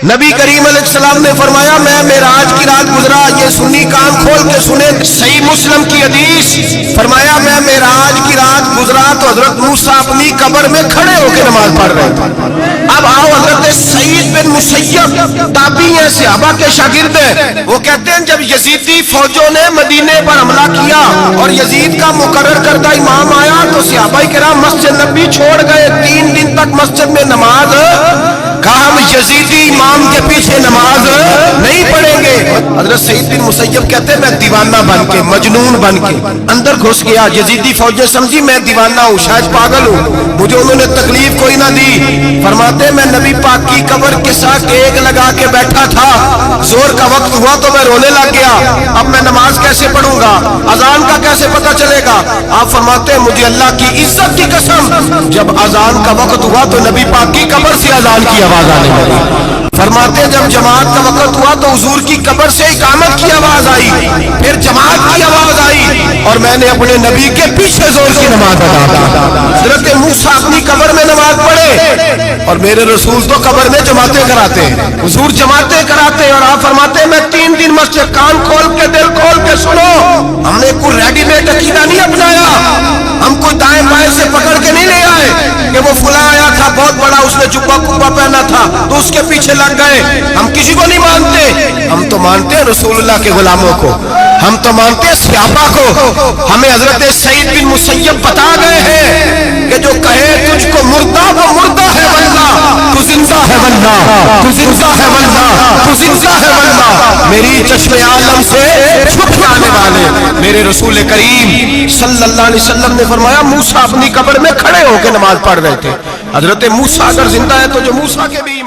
نبی کریم علیہ السلام نے فرمایا میں معراج کی رات گزرا، یہ سنی کان کھول کے سنے، صحیح مسلم کی حدیث، فرمایا میں معراج کی رات گزرا تو حضرت موسیٰ اپنی قبر میں کھڑے ہو کے نماز پڑھ رہے تھے۔ اب آؤ حضرت سعید بن مسیب تابعی ہیں، صحابہ کے شاگرد ہیں، وہ کہتے ہیں جب یزیدی فوجوں نے مدینے پر حملہ کیا اور یزید کا مقرر کردہ امام آیا تو صحابہ کرام مسجد نبی چھوڑ گئے، 3 دن تک مسجد میں نماز، کہا ہم یزیدی امام کے پیچھے نماز نہیں پڑھیں گے۔ حضرت سعید بن مسیب کہتے ہیں میں دیوانہ بن کے، مجنون بن کے اندر گھس گیا، یزیدی فوجیں سمجھی میں دیوانہ ہوں، شاید پاگل ہوں، مجھے انہوں نے تکلیف کوئی نہ دی۔ فرماتے ہیں میں نبی پاک کی قبر کے ساتھ ایک لگا کے بیٹھا تھا، زور کا وقت ہوا تو میں رونے لگ گیا، اب میں نماز کیسے پڑھوں گا، اذان کا کیسے پتہ چلے گا؟ آپ فرماتے ہیں مجھے اللہ کی عزت کی قسم جب اذان کا وقت ہوا تو نبی پاک کی قبر سے اذان کی آواز آنے لگی۔ فرماتے ہیں جب جماعت کا وقت ہوا تو حضور کی قبر سے اقامت کی آواز آئی، پھر جماعت کی آواز آئی اور میں نے اپنے نبی کے پیچھے زور کی نماز ادا کی۔ حضرت موسیٰ اپنی قبر میں نماز پڑھے اور میرے رسول تو قبر میں جماعتیں کراتے ہیں، حضور جماعتیں کراتے ہیں، اور آپ فرماتے ہیں میں 3 دن مسجد، کان کھول کے دل کھول کے سنو، ہم نے کوئی ریڈی میڈ عقیدہ نہیں اپنایا، ہم کوئی دائیں بائیں سے پکڑ کے نہیں لے آئے کہ وہ فلاں آیا تھا بہت بڑا، اس نے جبہ کبا پہنا تھا تو اس کے پیچھے لگ گئے۔ ہم کسی کو نہیں مانتے، ہم تو مانتے ہیں رسول اللہ کے غلاموں کو، ہم تو مانتے ہیں صحابہ کو۔ ہمیں حضرت سعید بن مسیب بتا گئے ہیں کہ جو کہے تجھ کو مردہ وہ مردہ ہے واللہ، تو زندہ ہے واللہ، تو زندہ ہے واللہ، تو زندہ ہے واللہ، میری چشم عالم سے چھپ جانے والے میرے رسول کریم صلی اللہ علیہ وسلم نے فرمایا موسیٰ اپنی قبر میں کھڑے ہو کے نماز پڑھ رہے تھے۔ حضرت موسیٰ اگر زندہ ہے تو جو موسیٰ کے بھی